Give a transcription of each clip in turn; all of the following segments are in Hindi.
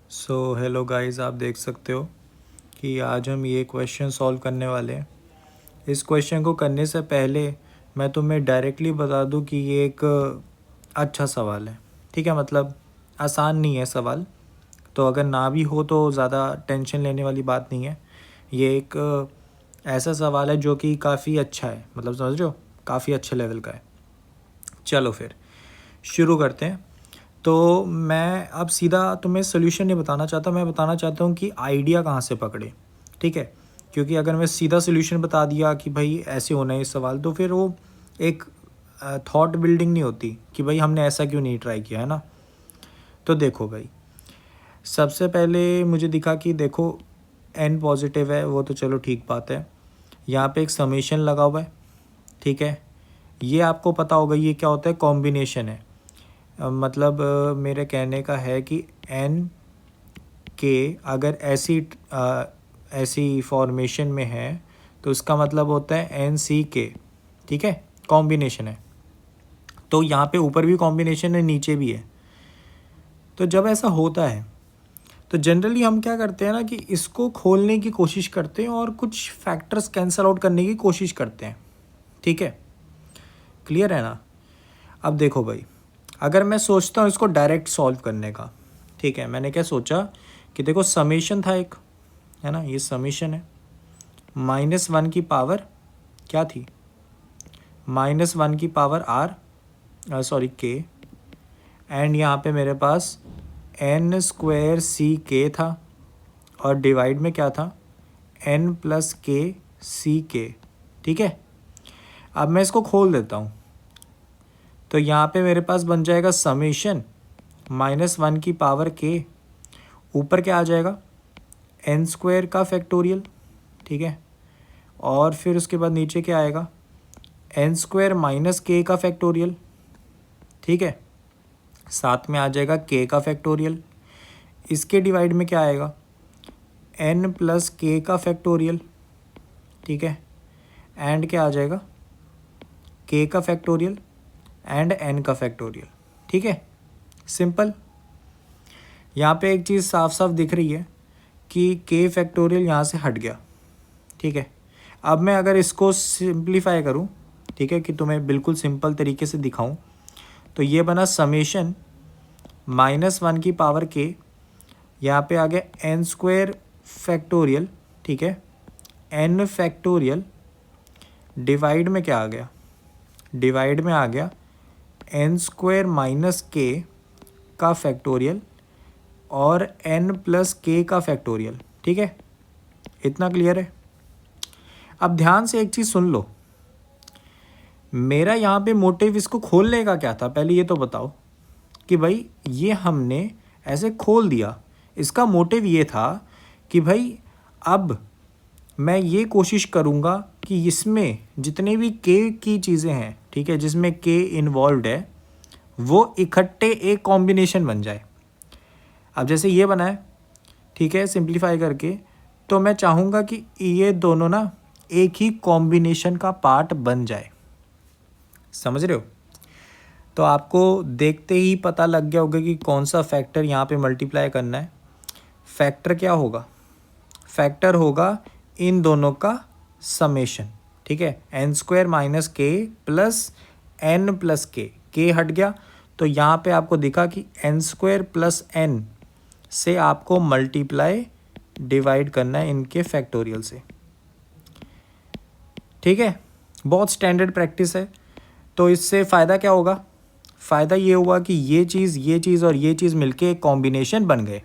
हेलो गाइस, आप देख सकते हो कि आज हम ये क्वेश्चन सॉल्व करने वाले हैं। इस क्वेश्चन को करने से पहले मैं तुम्हें डायरेक्टली बता दूं कि ये एक अच्छा सवाल है। ठीक है, मतलब आसान नहीं है सवाल। तो अगर ना भी हो तो ज़्यादा टेंशन लेने वाली बात नहीं है। ये एक ऐसा सवाल है जो कि काफ़ी अच्छा है, मतलब समझ रहे हो, काफ़ी अच्छे लेवल का है। चलो फिर शुरू करते हैं। तो मैं अब सीधा तुम्हें सोल्यूशन नहीं बताना चाहता, मैं बताना चाहता हूँ कि आइडिया कहाँ से पकड़े। ठीक है, क्योंकि अगर मैं सीधा सोल्यूशन बता दिया कि भाई ऐसे होना है इस सवाल, तो फिर वो एक थॉट बिल्डिंग नहीं होती कि भाई हमने ऐसा क्यों नहीं ट्राई किया, है ना। तो देखो भाई, सबसे पहले मुझे दिखा कि देखो एन पॉजिटिव है, वो तो चलो ठीक बात है। यहाँ पे एक समेशन लगा हुआ है। ठीक है, ये आपको पता होगा ये क्या होता है, कॉम्बिनेशन है। मतलब मेरे कहने का है कि एन के अगर ऐसी फॉर्मेशन में है तो उसका मतलब होता है एन सी के। ठीक है, कॉम्बिनेशन है। तो यहाँ पे ऊपर भी कॉम्बिनेशन है, नीचे भी है। तो जब ऐसा होता है तो जनरली हम क्या करते हैं ना कि इसको खोलने की कोशिश करते हैं और कुछ फैक्टर्स कैंसल आउट करने की कोशिश करते हैं। ठीक है, क्लियर है ना। अब देखो भाई, अगर मैं सोचता हूँ इसको डायरेक्ट सॉल्व करने का, ठीक है, मैंने क्या सोचा कि देखो समेशन था एक, है ना, ये समेशन है। -1 की पावर क्या थी, -1 की पावर आर, सॉरी के। एंड यहाँ पे मेरे पास एन स्क्वायर सी के था और डिवाइड में क्या था, एन प्लस के सी के। ठीक है, अब मैं इसको खोल देता हूँ तो यहाँ पे मेरे पास बन जाएगा समेशन -1 की पावर के, ऊपर क्या आ जाएगा, एन स्क्वायर का फैक्टोरियल। ठीक है, और फिर उसके बाद नीचे क्या आएगा, एन स्क्वायर माइनस के का फैक्टोरियल। ठीक है, साथ में आ जाएगा के का फैक्टोरियल। इसके डिवाइड में क्या आएगा, एन प्लस के का फैक्टोरियल। ठीक है, एंड क्या आ जाएगा, के का फैक्टोरियल एंड एन का फैक्टोरियल। ठीक है, सिंपल। यहाँ पे एक चीज़ साफ साफ दिख रही है कि के फैक्टोरियल यहाँ से हट गया। ठीक है, अब मैं अगर इसको सिंप्लीफाई करूँ, ठीक है, कि तुम्हें बिल्कुल सिंपल तरीके से दिखाऊं, तो ये बना समेशन -1 की पावर के, यहाँ पे आ गया एन स्क्वायर फैक्टोरियल। ठीक है, एन फैक्टोरियल डिवाइड में क्या आ गया, डिवाइड में आ गया एन स्क्वायर माइनस के का फैक्टोरियल और एन प्लस के का फैक्टोरियल। ठीक है, इतना क्लियर है। अब ध्यान से एक चीज़ सुन लो, मेरा यहाँ पे मोटिव इसको खोलने का क्या था, पहले ये तो बताओ कि भाई ये हमने ऐसे खोल दिया, इसका मोटिव ये था कि भाई अब मैं ये कोशिश करूँगा कि इसमें जितने भी के की चीज़ें हैं, ठीक है, जिसमें के इन्वॉल्व है, वो इकट्ठे एक कॉम्बिनेशन बन जाए। अब जैसे ये बना है, ठीक है, सिंप्लीफाई करके, तो मैं चाहूँगा कि ये दोनों ना एक ही कॉम्बिनेशन का पार्ट बन जाए। समझ रहे हो। तो आपको देखते ही पता लग गया होगा कि कौन सा फैक्टर यहाँ पे मल्टीप्लाई करना है। फैक्टर क्या होगा, फैक्टर होगा इन दोनों का समेशन। ठीक है, एन स्क्वायर माइनस के प्लस एन प्लस के हट गया, तो यहाँ पे आपको दिखा कि एन स्क्वायर प्लस एन से आपको मल्टीप्लाई डिवाइड करना है इनके फैक्टोरियल से। ठीक है, बहुत स्टैंडर्ड प्रैक्टिस है। तो इससे फ़ायदा क्या होगा, फ़ायदा ये हुआ कि ये चीज़ और ये चीज़ मिलके एक कॉम्बिनेशन बन गए।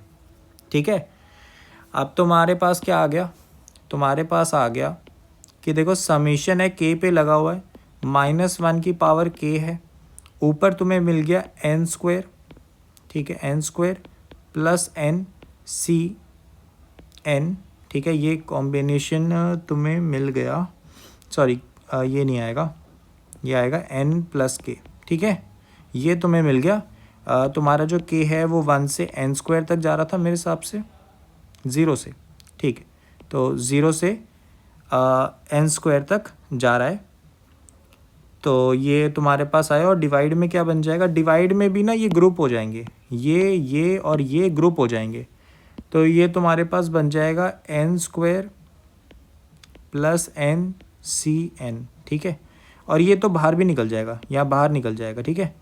ठीक है, अब तुम्हारे पास क्या आ गया, तुम्हारे पास आ गया कि देखो समेशन है के पे लगा हुआ है, -1 की पावर के है, ऊपर तुम्हें मिल गया एन स्क्वायर। ठीक है, N square plus N C N. ठीक है, ये कॉम्बिनेशन तुम्हें मिल गया, सॉरी ये नहीं आएगा, ये आएगा एन प्लस के। ठीक है, ये तुम्हें मिल गया। तुम्हारा जो के है वो 1 से एन स्क्वायर तक जा रहा था मेरे हिसाब से, 0 से। ठीक है, तो 0 से एन स्क्वायर तक जा रहा है। तो ये तुम्हारे पास आया और डिवाइड में क्या बन जाएगा, डिवाइड में भी ना ये ग्रुप हो जाएंगे, ये और ये ग्रुप हो जाएंगे। तो ये तुम्हारे पास बन जाएगा N square plus N C N, ठीक है। और ये तो बाहर भी निकल जाएगा, यहाँ बाहर निकल जाएगा, ठीक है।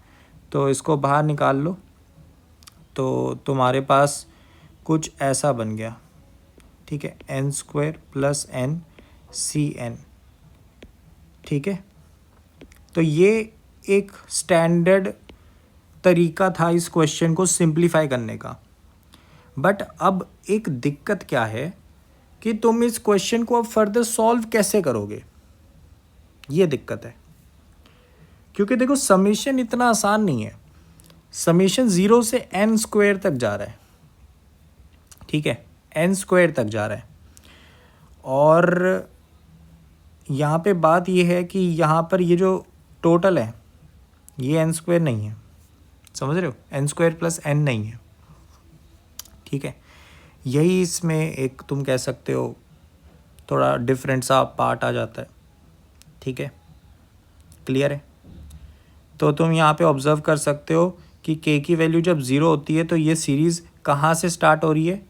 तो इसको बाहर निकाल लो, तो तुम्हारे पास कुछ ऐसा बन गया, ठीक है, N square plus N C N, ठीक है। तो ये एक स्टैंडर्ड तरीका था इस क्वेश्चन को सिंप्लीफाई करने का। बट अब एक दिक्कत क्या है कि तुम इस क्वेश्चन को अब फर्दर सॉल्व कैसे करोगे, ये दिक्कत है। क्योंकि देखो समीशन इतना आसान नहीं है, समीशन 0 से एन स्क्वायर तक जा रहा है, ठीक है, एन स्क्वायर तक जा रहा है। और यहाँ पे बात ये है कि यहाँ पर ये जो टोटल है ये एन स्क्वायर नहीं है, समझ रहे हो, एन स्क्वायर प्लस एन नहीं है, ठीक है। यही इसमें एक तुम कह सकते हो थोड़ा डिफरेंट सा पार्ट आ जाता है, ठीक है, क्लियर है। तो तुम यहाँ पे ऑब्जर्व कर सकते हो कि के की वैल्यू जब 0 होती है तो ये सीरीज़ कहाँ से स्टार्ट हो रही है,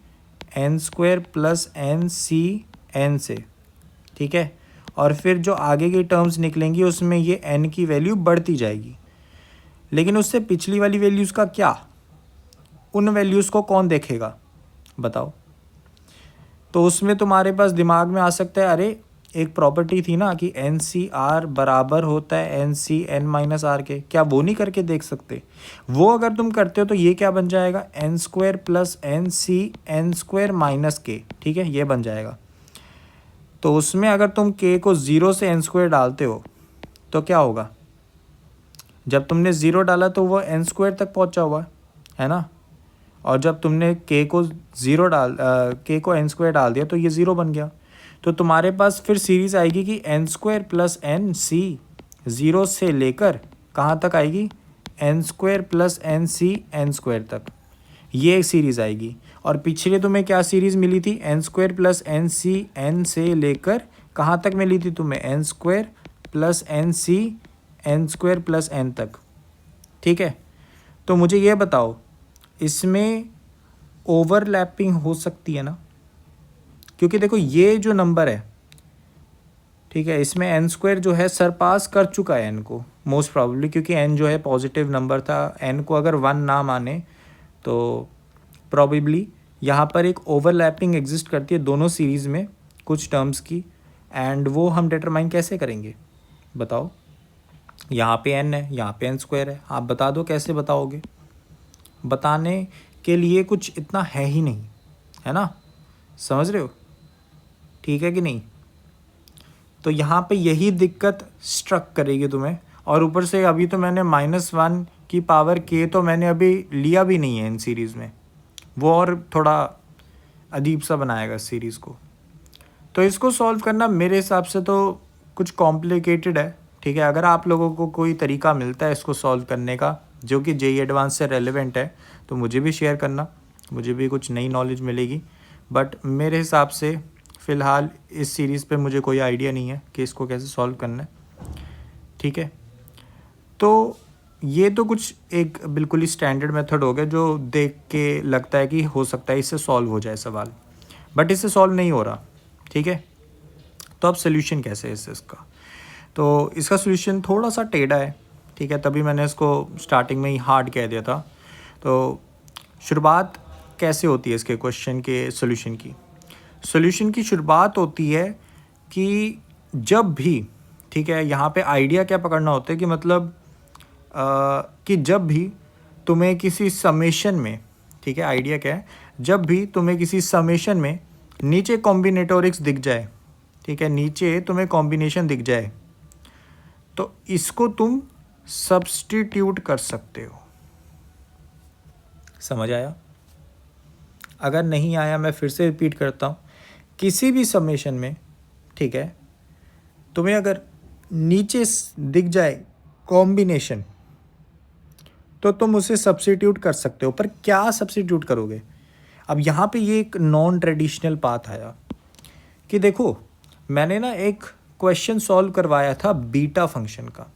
N square plus N C N से, ठीक है। और फिर जो आगे की टर्म्स निकलेंगी उसमें ये एन की वैल्यू बढ़ती जाएगी। लेकिन उससे पिछली वाली वैल्यूज़ का क्या, उन वैल्यूज़ को कौन देखेगा बताओ। तो उसमें तुम्हारे पास दिमाग में आ सकता है, अरे एक प्रॉपर्टी थी ना कि एन सी आर बराबर होता है N C N minus R के, क्या वो नहीं करके देख सकते। वो अगर तुम करते हो तो ये क्या बन जाएगा, N square plus N C N square minus K, ठीक है, ये बन जाएगा। तो उसमें अगर तुम के को 0 से एन स्क्वायर डालते हो तो क्या होगा, जब तुमने 0 डाला तो वो एन स्क्वायर तक पहुंचा हुआ है ना, और जब तुमने के को के को एन स्क्वायर डाल दिया तो ये 0 बन गया। तो तुम्हारे पास फिर सीरीज़ आएगी कि N square plus N C 0 से लेकर कहाँ तक आएगी, N square plus N C N square तक, ये एक सीरीज़ आएगी। और पिछले तुम्हें क्या सीरीज़ मिली थी, N square plus N C N से लेकर कहाँ तक मिली थी तुम्हें, N square plus N C N square plus N तक, ठीक है। तो मुझे ये बताओ इसमें ओवरलैपिंग हो सकती है ना, क्योंकि देखो ये जो नंबर है, ठीक है, इसमें एन स्क्वायर जो है सरपास कर चुका है एन को मोस्ट प्रॉब्ली, क्योंकि एन जो है पॉजिटिव नंबर था, एन को अगर 1 ना माने तो प्रॉबेबली यहाँ पर एक ओवरलैपिंग एग्जिस्ट करती है दोनों सीरीज़ में कुछ टर्म्स की। एंड वो हम डिटरमाइन कैसे करेंगे बताओ, यहाँ पे एन है, यहाँ पे एन स्क्वायर है, आप बता दो कैसे बताओगे। बताने के लिए कुछ इतना है ही नहीं, है ना, समझ रहे हो, ठीक है कि नहीं। तो यहाँ पे यही दिक्कत स्ट्रक करेगी तुम्हें। और ऊपर से अभी तो मैंने -1 की पावर के तो मैंने अभी लिया भी नहीं है इन सीरीज़ में, वो और थोड़ा अजीब सा बनाएगा सीरीज़ को। तो इसको सॉल्व करना मेरे हिसाब से तो कुछ कॉम्प्लिकेटेड है, ठीक है। अगर आप लोगों को कोई तरीका मिलता है इसको सॉल्व करने का जो कि जेईई एडवांस से रेलेवेंट है तो मुझे भी शेयर करना, मुझे भी कुछ नई नॉलेज मिलेगी। बट मेरे हिसाब से फ़िलहाल इस सीरीज़ पे मुझे कोई आइडिया नहीं है कि इसको कैसे सॉल्व करना है, ठीक है। तो ये तो कुछ एक बिल्कुल ही स्टैंडर्ड मेथड हो गया जो देख के लगता है कि हो सकता है इससे सॉल्व हो जाए सवाल, बट इससे सॉल्व नहीं हो रहा, ठीक है। तो अब सोल्यूशन कैसे है इसका, तो इसका सोल्यूशन थोड़ा सा टेढ़ा है, ठीक है, तभी मैंने इसको स्टार्टिंग में ही हार्ड कह दिया था। तो शुरुआत कैसे होती है इसके क्वेश्चन के सोल्यूशन की, सोल्यूशन की शुरुआत होती है कि जब भी, ठीक है, यहाँ पे आइडिया क्या पकड़ना होता है कि मतलब कि जब भी तुम्हें किसी समेशन में, ठीक है, आइडिया क्या है, जब भी तुम्हें किसी समेशन में नीचे कॉम्बिनेटोरिक्स दिख जाए, ठीक है, नीचे तुम्हें कॉम्बिनेशन दिख जाए तो इसको तुम सब्स्टिट्यूट कर सकते हो। समझ आया, अगर नहीं आया मैं फिर से रिपीट करता हूँ, किसी भी समेशन में, ठीक है, तुम्हें अगर नीचे दिख जाए कॉम्बिनेशन तो तुम उसे सब्स्टिट्यूट कर सकते हो। पर क्या सब्स्टिट्यूट करोगे, अब यहाँ पे ये एक नॉन ट्रेडिशनल पाथ आया कि देखो मैंने ना एक क्वेश्चन सॉल्व करवाया था बीटा फंक्शन का।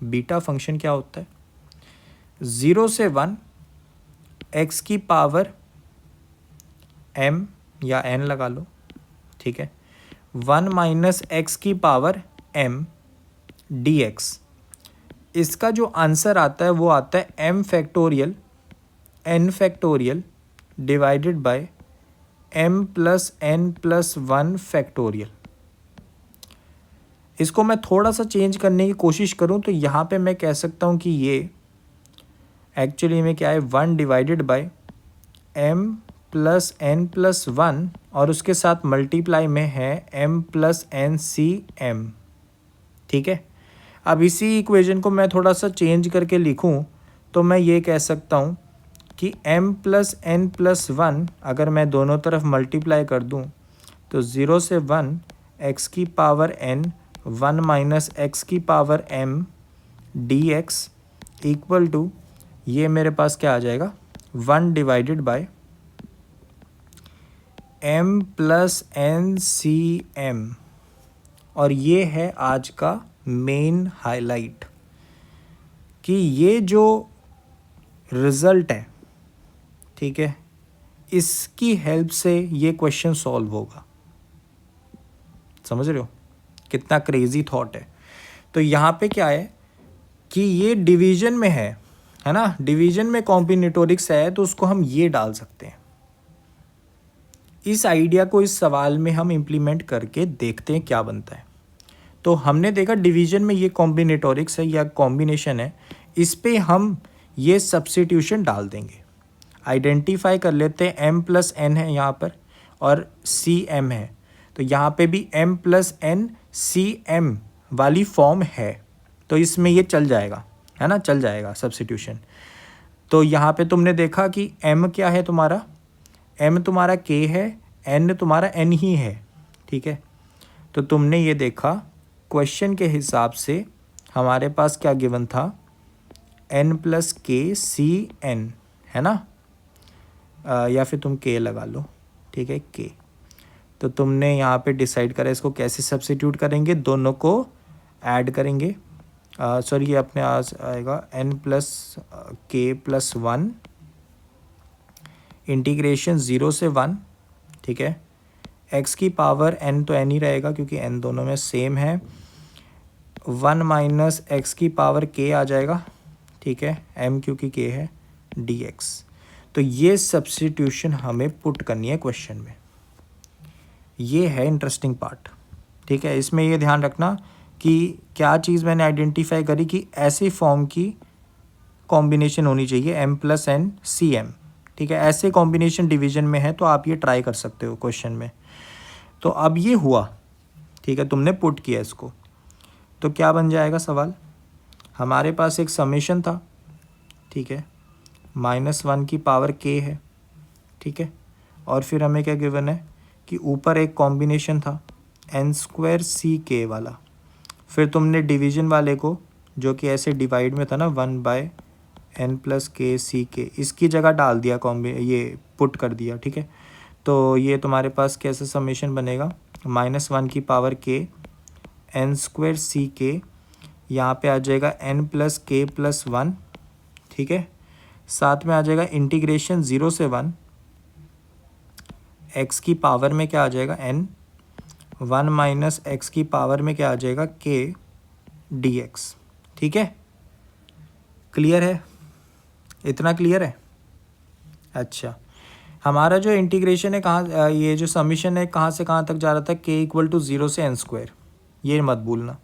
बीटा फंक्शन क्या होता है, 0 से 1 x की पावर m या n लगा लो, ठीक है, 1 माइनस एक्स की पावर m dx। इसका जो आंसर आता है वो आता है m factorial n factorial divided by m plus n plus 1 factorial. इसको मैं थोड़ा सा चेंज करने की कोशिश करूं तो यहाँ पे मैं कह सकता हूँ कि ये एक्चुअली में क्या है, 1 divided by m plus n plus 1 और उसके साथ मल्टीप्लाई में है m प्लस n सी m, ठीक है। अब इसी इक्वेशन को मैं थोड़ा सा चेंज करके लिखूं तो मैं ये कह सकता हूँ कि m प्लस n प्लस 1 अगर मैं दोनों तरफ मल्टीप्लाई कर दूं तो 0 से 1 x की पावर n 1 माइनस एक्स की power m dx equal to ये मेरे पास क्या आ जाएगा, 1 divided by m plus n सी m। और ये है आज का मेन हाईलाइट कि ये जो रिज़ल्ट है, ठीक है, इसकी हेल्प से ये क्वेश्चन सॉल्व होगा। समझ रहे हो कितना क्रेजी थॉट है। तो यहाँ पे क्या है कि ये डिवीजन में है ना, डिवीजन में कॉम्बिनेटोरिक्स है तो उसको हम ये डाल सकते हैं। इस आइडिया को इस सवाल में हम इम्प्लीमेंट करके देखते हैं क्या बनता है। तो हमने देखा डिवीजन में ये कॉम्बिनेटोरिक्स है या कॉम्बिनेशन है, इस पे हम ये सब्स्टिट्यूशन डाल देंगे। आइडेंटिफाई कर लेते हैं m प्लस n है यहाँ पर और सी m है, तो यहाँ पे भी m प्लस n सी m वाली फॉर्म है, तो इसमें ये चल जाएगा, है ना, चल जाएगा सब्स्टिट्यूशन। तो यहाँ पे तुमने देखा कि m क्या है तुम्हारा, m तुम्हारा k है, n तुम्हारा n ही है, ठीक है। तो तुमने ये देखा क्वेश्चन के हिसाब से हमारे पास क्या गिवन था, n प्लस के सी n, है ना, या फिर तुम k लगा लो, ठीक है, k। तो तुमने यहाँ पे डिसाइड करा इसको कैसे सब्स्टिट्यूट करेंगे, दोनों को ऐड करेंगे। सॉरी ये अपने आज आएगा n प्लस के प्लस 1 इंटीग्रेशन 0 से 1, ठीक है, x की पावर n तो n ही रहेगा क्योंकि n दोनों में सेम है, 1 माइनस एक्स की पावर k आ जाएगा, ठीक है, m क्योंकि k है dx। तो ये सब्स्टिट्यूशन हमें पुट करनी है क्वेश्चन में। ये है इंटरेस्टिंग पार्ट, ठीक है। इसमें ये ध्यान रखना कि क्या चीज़ मैंने आइडेंटिफाई करी कि ऐसी फॉर्म की कॉम्बिनेशन होनी चाहिए m प्लस n सी m, ठीक है। ऐसे कॉम्बिनेशन डिवीजन में है तो आप ये ट्राई कर सकते हो क्वेश्चन में। तो अब ये हुआ, ठीक है, तुमने पुट किया इसको, तो क्या बन जाएगा सवाल, हमारे पास एक समेशन था, ठीक है, -1 की पावर k है, ठीक है, और फिर हमें क्या गिवन है कि ऊपर एक कॉम्बिनेशन था n स्क्वायर सी के वाला। फिर तुमने डिवीजन वाले को जो कि ऐसे डिवाइड में था ना 1 बाय n प्लस के सी के, इसकी जगह डाल दिया, ये पुट कर दिया, ठीक है। तो ये तुम्हारे पास कैसे समेशन बनेगा, -1 की पावर k n स्क्वायर सी के, यहाँ पे आ जाएगा n प्लस के प्लस 1, ठीक है, साथ में आ जाएगा इंटीग्रेशन 0 से 1 x की पावर में क्या आ जाएगा n, 1 माइनस एक्स की पावर में क्या आ जाएगा k dx, ठीक है। क्लियर है, इतना क्लियर है। अच्छा, हमारा जो इंटीग्रेशन है कहाँ, ये जो समीशन है कहाँ से कहाँ तक जा रहा था, k इक्वल टू 0 से n स्क्वायर, ये मत भूलना।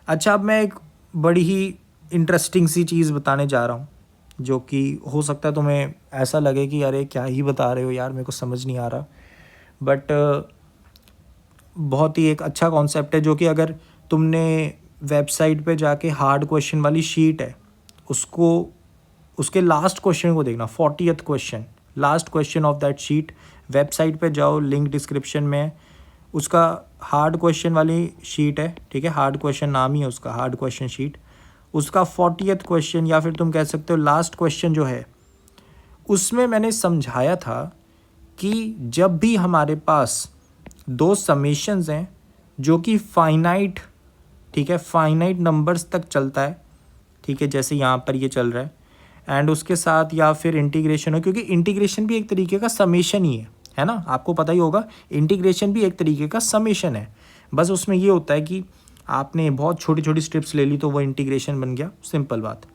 अच्छा, अब मैं एक बड़ी ही इंटरेस्टिंग सी चीज़ बताने जा रहा हूँ जो कि हो सकता है तुम्हें ऐसा लगे कि अरे क्या ही बता रहे हो यार, मेरे को समझ नहीं आ रहा, बट बहुत ही एक अच्छा कॉन्सेप्ट है जो कि अगर तुमने वेबसाइट पे जाके हार्ड क्वेश्चन वाली शीट है उसको, उसके लास्ट क्वेश्चन को देखना, 40th question, last question of that sheet, website पे जाओ, लिंक डिस्क्रिप्शन में, उसका हार्ड क्वेश्चन वाली शीट है, ठीक है, हार्ड क्वेश्चन नाम ही है उसका, हार्ड क्वेश्चन शीट, उसका 40th क्वेश्चन या फिर तुम कह सकते हो लास्ट क्वेश्चन जो है, उसमें मैंने समझाया था कि जब भी हमारे पास दो समेशंस हैं जो कि फाइनाइट, ठीक है, फाइनाइट नंबर्स तक चलता है, ठीक है, जैसे यहाँ पर ये चल रहा है, एंड उसके साथ या फिर इंटीग्रेशन हो, क्योंकि इंटीग्रेशन भी एक तरीके का समेशन ही है, है ना, आपको पता ही होगा इंटीग्रेशन भी एक तरीके का समेशन है, बस उसमें ये होता है कि आपने बहुत छोटी छोटी स्टेप्स ले ली तो वो इंटीग्रेशन बन गया, सिंपल बात।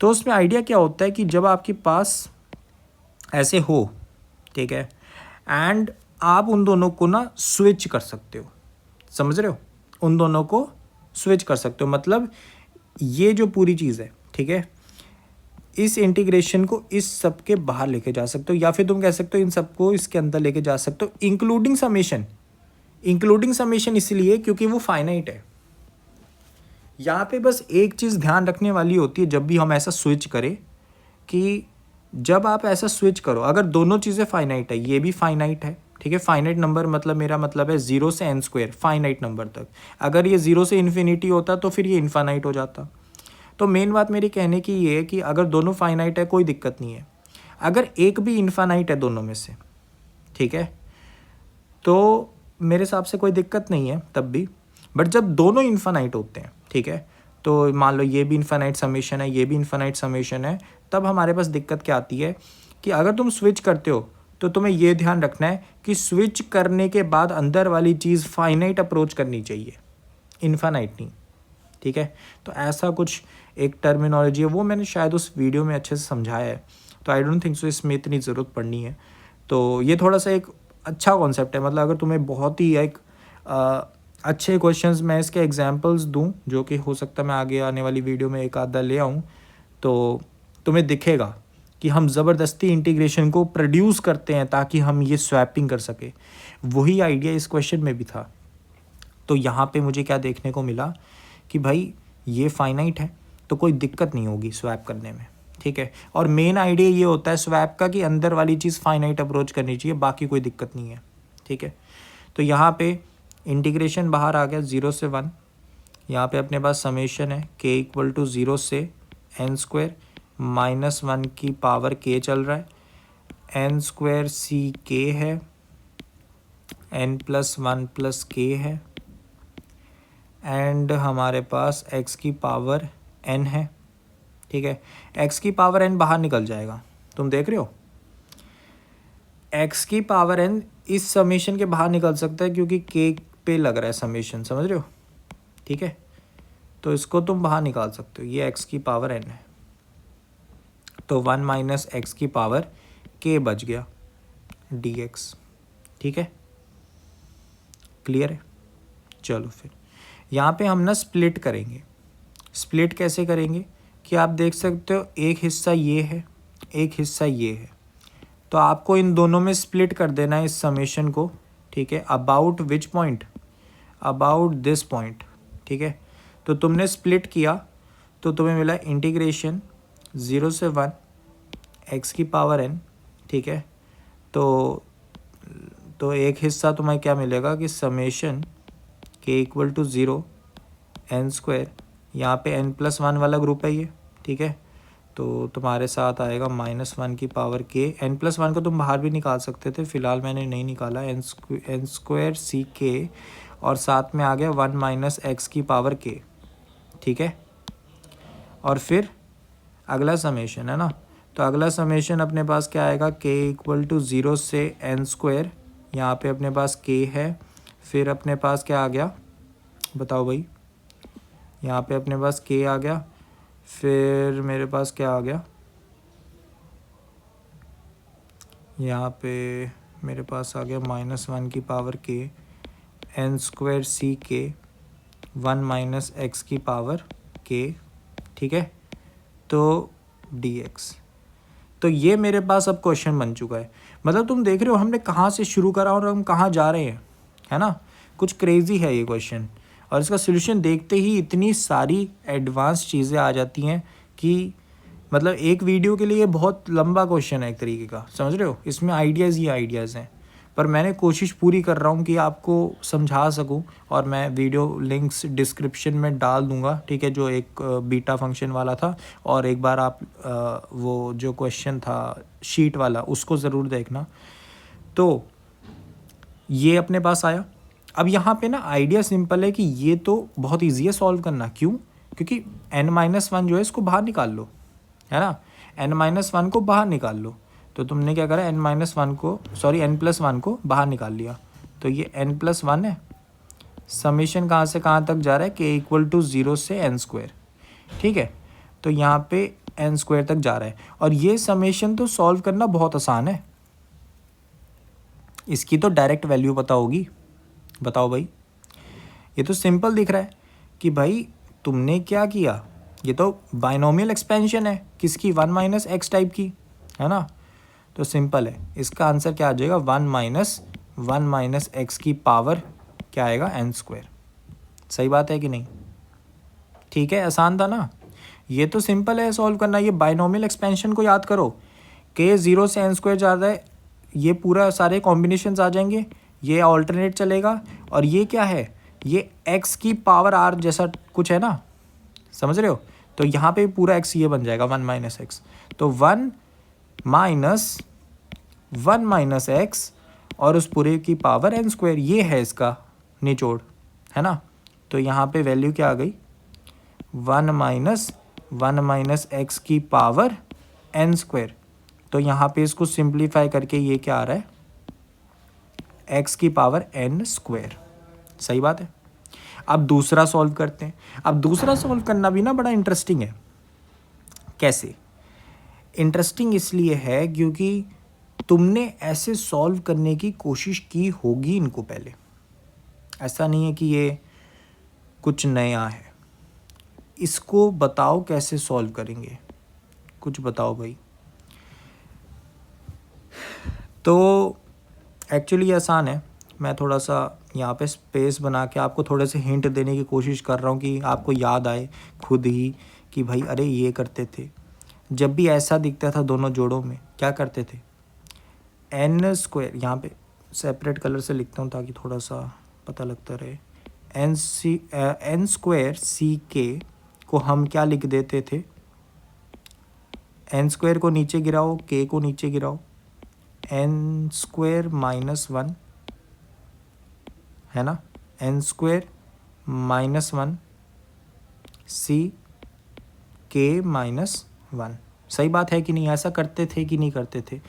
तो उसमें आइडिया क्या होता है कि जब आपके पास ऐसे हो, ठीक है, एंड आप उन दोनों को ना स्विच कर सकते हो, समझ रहे हो, उन दोनों को स्विच कर सकते हो, मतलब ये जो पूरी चीज़ है, ठीक है, इस इंटीग्रेशन को इस सब के बाहर लेके जा सकते हो, या फिर तुम कह सकते हो इन सबको इसके अंदर लेके जा सकते हो, इंक्लूडिंग समेशन। इंक्लूडिंग समेशन इसलिए क्योंकि वो फाइनाइट है। यहाँ पे बस एक चीज़ ध्यान रखने वाली होती है जब भी हम ऐसा स्विच करें, कि जब आप ऐसा स्विच करो, अगर दोनों चीज़ें फाइनाइट है, ये भी फाइनाइट है, ठीक है, फाइनाइट नंबर मतलब मेरा मतलब है 0 से n स्क्वायर फाइनाइट नंबर तक, अगर ये 0 से इन्फिनिटी होता तो फिर ये इन्फानाइट हो जाता। तो मेन बात मेरी कहने की ये है कि अगर दोनों फाइनाइट है कोई दिक्कत नहीं है, अगर एक भी इन्फानाइट है दोनों में से, ठीक है, तो मेरे हिसाब से कोई दिक्कत नहीं है तब भी। बट जब दोनों इन्फानाइट होते हैं, ठीक है, तो मान लो ये भी इन्फानाइट समेशन है, ये भी इन्फानाइट समेशन है, तब हमारे पास दिक्कत क्या आती है कि अगर तुम स्विच करते हो तो तुम्हें ये ध्यान रखना है कि स्विच करने के बाद अंदर वाली चीज़ फाइनाइट अप्रोच करनी चाहिए, इन्फानाइट नहीं, ठीक है। तो ऐसा कुछ एक टर्मिनोलॉजी है, वो मैंने शायद उस वीडियो में अच्छे से समझाया है, तो आई डोंट थिंक सो इसमें इतनी ज़रूरत पड़नी है। तो ये थोड़ा सा एक अच्छा कॉन्सेप्ट है, मतलब अगर तुम्हें बहुत ही एक अच्छे क्वेश्चंस मैं इसके एग्जांपल्स दूं, जो कि हो सकता है मैं आगे आने वाली वीडियो में एक आधा ले आऊं, तो तुम्हें दिखेगा कि हम ज़बरदस्ती इंटीग्रेशन को प्रोड्यूस करते हैं ताकि हम ये स्वैपिंग कर सके। वही आइडिया इस क्वेश्चन में भी था। तो यहाँ पे मुझे क्या देखने को मिला कि भाई ये फाइनाइट है तो कोई दिक्कत नहीं होगी स्वैप करने में, ठीक है। और मेन आइडिया ये होता है स्वैप का कि अंदर वाली चीज़ फाइनाइट अप्रोच करनी चाहिए, बाकी कोई दिक्कत नहीं है, ठीक है। तो यहाँ पे इंटीग्रेशन बाहर आ गया 0 से 1, यहाँ पे अपने पास समेशन है k इक्वल टू 0 से n स्क्वायर -1 की पावर k चल रहा है, n स्क्वायर c k है, n प्लस 1 प्लस k है, एंड हमारे पास x की पावर n है, ठीक है। x की पावर n बाहर निकल जाएगा, तुम देख रहे हो, x की पावर n इस समेशन के बाहर निकल सकता है क्योंकि k पे लग रहा है समेशन, समझ रहे हो, ठीक है। तो इसको तुम बाहर निकाल सकते हो, ये x की पावर n है, तो 1 माइनस एक्स की पावर k बच गया dx, ठीक है, क्लियर है। चलो फिर यहाँ पे हम ना स्प्लिट करेंगे। स्प्लिट कैसे करेंगे कि आप देख सकते हो एक हिस्सा ये है, एक हिस्सा ये है, तो आपको इन दोनों में स्प्लिट कर देना है इस समेशन को, ठीक है। About which point, about this point, ठीक है। तो तुमने स्प्लिट किया तो तुम्हें मिला इंटीग्रेशन 0 से 1 x की पावर n, ठीक है। तो एक हिस्सा तुम्हें क्या मिलेगा कि summation k equal to 0 n square, यहाँ पे n प्लस 1 वाला ग्रुप है ये, ठीक है। तो तुम्हारे साथ आएगा -1 की पावर k, n प्लस 1 को तुम बाहर भी निकाल सकते थे, फिलहाल मैंने नहीं निकाला, n स्क्वायर सी k, और साथ में आ गया 1 माइनस एक्स की पावर k, ठीक है। और फिर अगला समेशन है ना, तो अगला समेशन अपने पास क्या आएगा, k इक्वल टू 0 से n स्क्वायर, यहाँ पे अपने पास k है, फिर अपने पास क्या आ गया बताओ भाई, यहाँ पे अपने पास k आ गया, फिर मेरे पास क्या आ गया, यहाँ पे मेरे पास आ गया -1 की पावर k, n स्क्वायर सी k, 1 माइनस एक्स की पावर k, ठीक है, तो dx। तो ये मेरे पास अब क्वेश्चन बन चुका है, मतलब तुम देख रहे हो हमने कहाँ से शुरू करा और हम कहाँ जा रहे हैं, है ना। कुछ क्रेज़ी है ये क्वेश्चन, और इसका सॉल्यूशन देखते ही इतनी सारी एडवांस चीज़ें आ जाती हैं कि मतलब एक वीडियो के लिए बहुत लंबा क्वेश्चन है एक तरीके का, समझ रहे हो। इसमें आइडियाज़ ही आइडियाज़ हैं, पर मैंने कोशिश पूरी कर रहा हूँ कि आपको समझा सकूँ, और मैं वीडियो लिंक्स डिस्क्रिप्शन में डाल दूँगा, ठीक है, जो एक बीटा फंक्शन वाला था, और एक बार आप वो जो क्वेश्चन था शीट वाला उसको ज़रूर देखना। तो ये अपने पास आया। अब यहाँ पे ना आइडिया सिंपल है कि ये तो बहुत ईजी है सॉल्व करना, क्यों, क्योंकि n-1 जो है इसको बाहर निकाल लो, है ना, n-1 को बाहर निकाल लो, तो तुमने क्या करा, n+1 को बाहर निकाल लिया, तो ये n+1 है। समीशन कहाँ से कहाँ तक जा रहा है, k = 0 से n², ठीक है। तो यहाँ पे n² तक जा रहा है, और ये समेशन तो सॉल्व करना बहुत आसान है, इसकी तो डायरेक्ट वैल्यू पता होगी। बताओ भाई, ये तो सिंपल दिख रहा है कि भाई तुमने क्या किया, ये तो बाइनोमियल एक्सपेंशन है किसकी, 1 - x टाइप की, है ना। तो सिंपल है, इसका आंसर क्या आ जाएगा, 1 - x की पावर क्या आएगा, n²। सही बात है कि नहीं, ठीक है, आसान था ना। ये तो सिंपल है सॉल्व करना। ये बाइनोमियल एक्सपेंशन को याद करो, k 0 से n² जा रहा है, ये पूरा सारे कॉम्बिनेशंस आ जाएंगे, ये ऑल्टरनेट चलेगा, और ये क्या है, ये x की पावर r जैसा कुछ है ना, समझ रहे हो। तो यहाँ पे पूरा x ये बन जाएगा 1 - x, तो 1 - x और उस पूरे की पावर n², ये है इसका निचोड़, है ना। तो यहाँ पे वैल्यू क्या आ गई, 1 - x की पावर n²। तो यहाँ पे इसको सिंप्लीफाई करके ये क्या आ रहा है, x की पावर n²। सही बात है। अब दूसरा सॉल्व करते हैं। अब दूसरा सॉल्व करना भी ना बड़ा इंटरेस्टिंग है। कैसे इंटरेस्टिंग, इसलिए है क्योंकि तुमने ऐसे सॉल्व करने की कोशिश की होगी इनको पहले, ऐसा नहीं है कि ये कुछ नया है। इसको बताओ कैसे सॉल्व करेंगे, कुछ बताओ भाई। तो एक्चुअली ये आसान है, मैं थोड़ा सा यहाँ पे स्पेस बना के आपको थोड़े से हिंट देने की कोशिश कर रहा हूँ कि आपको याद आए खुद ही कि भाई अरे ये करते थे। जब भी ऐसा दिखता था दोनों जोड़ों में, क्या करते थे, n², यहाँ पे सेपरेट कलर से लिखता हूँ ताकि थोड़ा सा पता लगता रहे। n² ck को हम क्या लिख देते थे, n² को नीचे गिराओ, k को नीचे गिराओ, n² -1 है ना, n² -1 c k -1। सही बात है कि नहीं, ऐसा करते थे कि नहीं करते थे,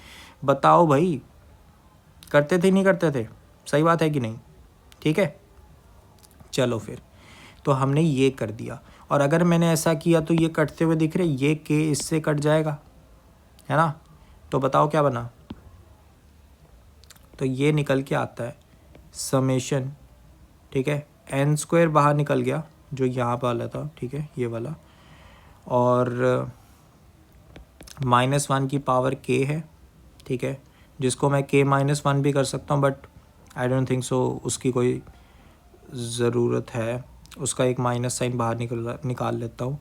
बताओ भाई, करते थे नहीं करते थे, सही बात है कि नहीं, ठीक है। चलो फिर, तो हमने ये कर दिया, और अगर मैंने ऐसा किया तो ये कटते हुए दिख रहे, ये k इससे कट जाएगा, है ना। तो बताओ क्या बना, तो ये निकल के आता है समेशन, ठीक है, n² बाहर निकल गया जो यहाँ वाला था, ठीक है, ये वाला, और -1 की पावर k है, ठीक है, जिसको मैं k -1 भी कर सकता हूँ, but I don't think so उसकी कोई ज़रूरत है, उसका एक माइनस साइन बाहर निकाल लेता हूँ,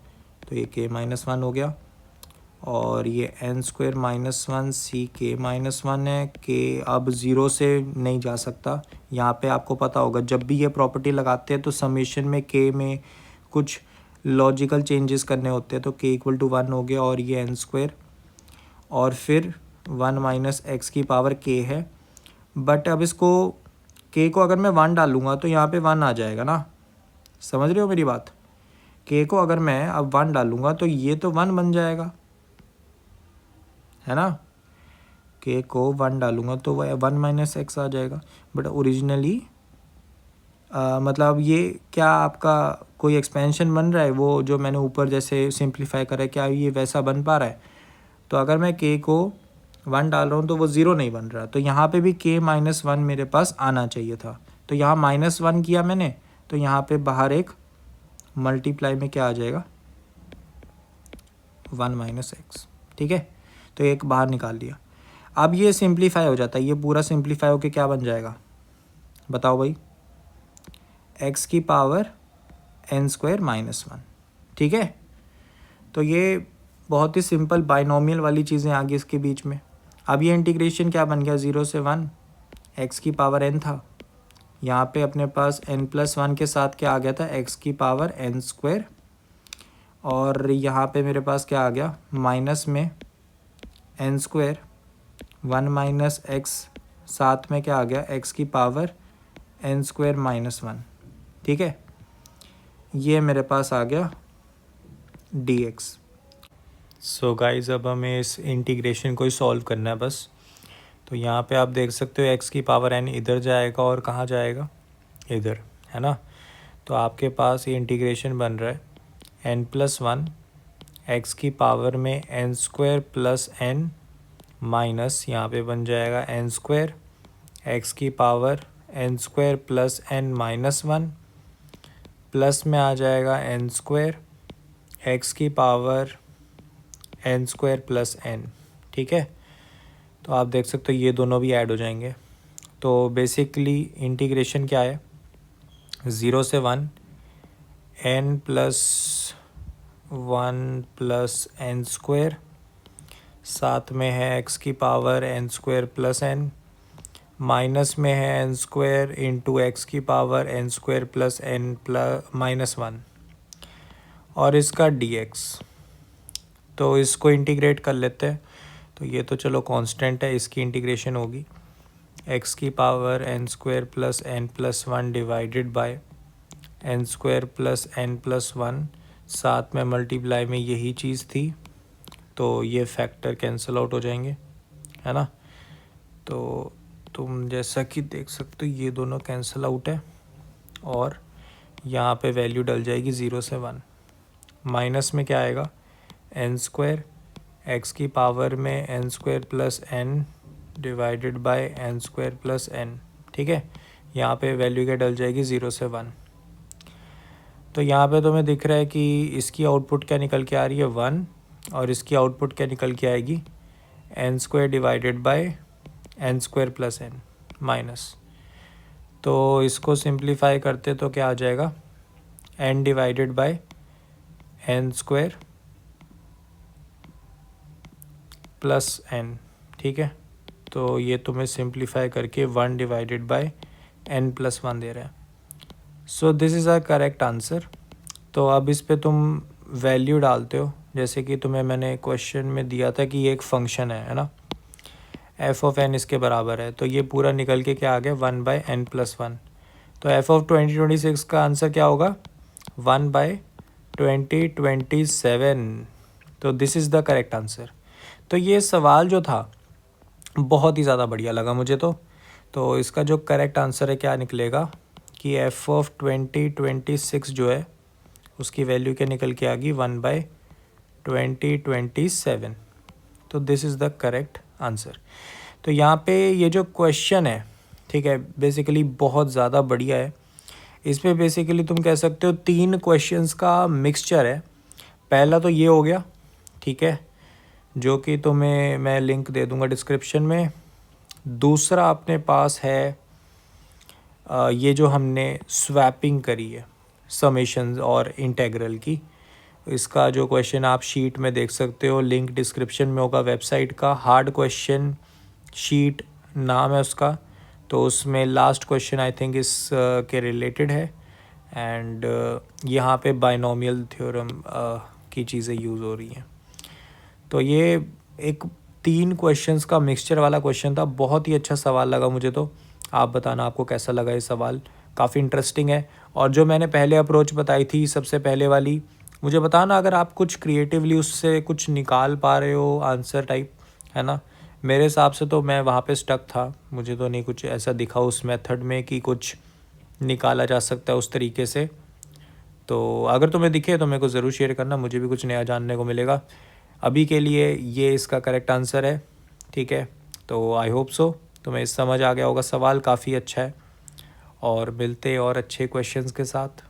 तो ये k -1 हो गया, और ये n² -1 c k -1 है। k अब 0 से नहीं जा सकता, यहाँ पे आपको पता होगा जब भी ये प्रॉपर्टी लगाते हैं तो समेशन में k में कुछ लॉजिकल चेंजेस करने होते हैं, तो k = 1 हो गया, और ये n², और फिर 1 - x की पावर k है। बट अब इसको k को अगर मैं 1 डालूँगा तो यहाँ पे 1 आ जाएगा ना, समझ रहे हो मेरी बात। k को अगर मैं अब 1 डालूँगा तो ये तो 1 बन जाएगा, है ना। k को 1 डालूँगा तो वह 1 - x आ जाएगा। बट ओरिजिनली मतलब ये क्या आपका कोई एक्सपेंशन बन रहा है, वो जो मैंने ऊपर जैसे सिंप्लीफाई करा है, क्या ये वैसा बन पा रहा है। तो अगर मैं k को 1 डाल रहा हूँ तो वो 0 नहीं बन रहा, तो यहाँ पे भी k -1 मेरे पास आना चाहिए था। तो यहाँ -1 किया मैंने, तो यहाँ पे बाहर एक मल्टीप्लाई में क्या आ जाएगा, 1 - x, ठीक है। तो एक बाहर निकाल लिया। अब ये सिंप्लीफाई हो जाता है, ये पूरा सिंप्लीफाई होके क्या बन जाएगा, बताओ भाई, x की पावर n² -1, ठीक है। तो ये बहुत ही सिंपल बाइनोमियल वाली चीज़ें आ गई इसके बीच में। अब ये इंटीग्रेशन क्या बन गया, 0 से 1, x की पावर n था, यहाँ पे अपने पास n+1 के साथ क्या आ गया था, x की पावर n², और यहाँ पे मेरे पास क्या आ गया, माइनस में n², 1 - x, साथ में क्या आ गया, x की पावर n² -1, ठीक है। ये मेरे पास आ गया dx। सो गाइज अब हमें इस इंटीग्रेशन को ही सॉल्व करना है बस। तो यहाँ पे आप देख सकते हो एक्स की पावर एन इधर जाएगा और कहाँ जाएगा, इधर, है ना। तो आपके पास ये इंटीग्रेशन बन रहा है n+1 एक्स की पावर में N square plus N minus यहाँ पे बन जाएगा एन स्क्वायर एक्स की power N square plus N minus 1 plus में आ जाएगा एन स्क्वायर एक्स की power N square plus N. ठीक है, तो आप देख सकते हो ये दोनों भी ऐड हो जाएंगे। तो बेसिकली इंटीग्रेशन क्या है, 0 से 1 n plus 1 plus N square, साथ में है एक्स की power N square plus N, minus में है एन स्क्वायर इंटू एक्स की power N square plus N plus minus 1 और इसका dx। तो इसको इंटीग्रेट कर लेते हैं। तो ये तो चलो कांस्टेंट है, इसकी इंटीग्रेशन होगी एक्स की power N square plus N plus 1 divided by N square plus N plus 1, साथ में मल्टीप्लाई में यही चीज़ थी, तो ये फैक्टर कैंसिल आउट हो जाएंगे, है ना। तो तुम जैसा कि देख सकते हो ये दोनों कैंसिल आउट है और यहाँ पे वैल्यू डल जाएगी 0 से 1। माइनस में क्या आएगा, एन स्क्वायर एक्स की पावर में N square plus N divided by N square plus N. ठीक है, यहाँ पे वैल्यू क्या डल जाएगी 0 से 1। तो यहाँ पे तुम्हें दिख रहा है कि इसकी आउटपुट क्या निकल के आ रही है 1 और इसकी आउटपुट क्या निकल के आएगी N square divided by N square plus N minus. तो इसको सिंप्लीफाई करते तो क्या आ जाएगा, N divided by N square plus N. ठीक है, तो ये तुम्हें सिंप्लीफाई करके 1 डिवाइडेड बाय एन प्लस 1 दे रहा है। So this is a correct answer. तो अब इस पे तुम वैल्यू डालते हो, जैसे कि तुम्हें मैंने क्वेश्चन में दिया था कि ये एक फंक्शन है ना, एफ ऑफ एन इसके बराबर है, तो ये पूरा निकल के क्या आ गया 1 बाय एन प्लस 1। तो एफ ऑफ 2026 का आंसर क्या होगा 1 बाय 2027। तो this is the correct answer. तो ये सवाल जो था बहुत ही ज़्यादा बढ़िया लगा मुझे। तो इसका जो करेक्ट आंसर है क्या निकलेगा कि एफ ऑफ 2026 जो है उसकी वैल्यू क्या निकल के आ गई 1 बाय 2027। तो this is the correct answer. तो यहाँ पे ये जो क्वेश्चन है, ठीक है, बेसिकली बहुत ज़्यादा बढ़िया है। इसमें बेसिकली तुम कह सकते हो 3 क्वेश्चंस का मिक्सचर है। पहला तो ये हो गया, ठीक है, जो कि तुम्हें मैं लिंक दे दूंगा डिस्क्रिप्शन में। दूसरा अपने पास है ये जो हमने स्वैपिंग करी है समेशंस और इंटेग्रल की, इसका जो क्वेश्चन आप शीट में देख सकते हो, लिंक डिस्क्रिप्शन में होगा वेबसाइट का। हार्ड क्वेश्चन शीट नाम है उसका। तो उसमें लास्ट क्वेश्चन आई थिंक इस के रिलेटेड है एंड यहाँ पे बाइनोमियल थ्योरम की चीज़ें यूज़ हो रही हैं। तो ये एक 3 क्वेश्चंस का मिक्सचर वाला क्वेश्चन था। बहुत ही अच्छा सवाल लगा मुझे। तो आप बताना आपको कैसा लगा ये सवाल, काफ़ी इंटरेस्टिंग है। और जो मैंने पहले अप्रोच बताई थी सबसे पहले वाली, मुझे बताना अगर आप कुछ क्रिएटिवली उससे कुछ निकाल पा रहे हो आंसर टाइप, है ना। मेरे हिसाब से तो मैं वहाँ पे स्टक था, मुझे तो नहीं कुछ ऐसा दिखा उस मेथड में कि कुछ निकाला जा सकता है उस तरीके से। तो अगर तुम्हें दिखे तो मेरे को ज़रूर शेयर करना, मुझे भी कुछ नया जानने को मिलेगा। अभी के लिए ये इसका करेक्ट आंसर है, ठीक है। तो आई होप सो तुम्हें समझ आ गया होगा, सवाल काफ़ी अच्छा है। और मिलते और अच्छे क्वेश्चंस के साथ।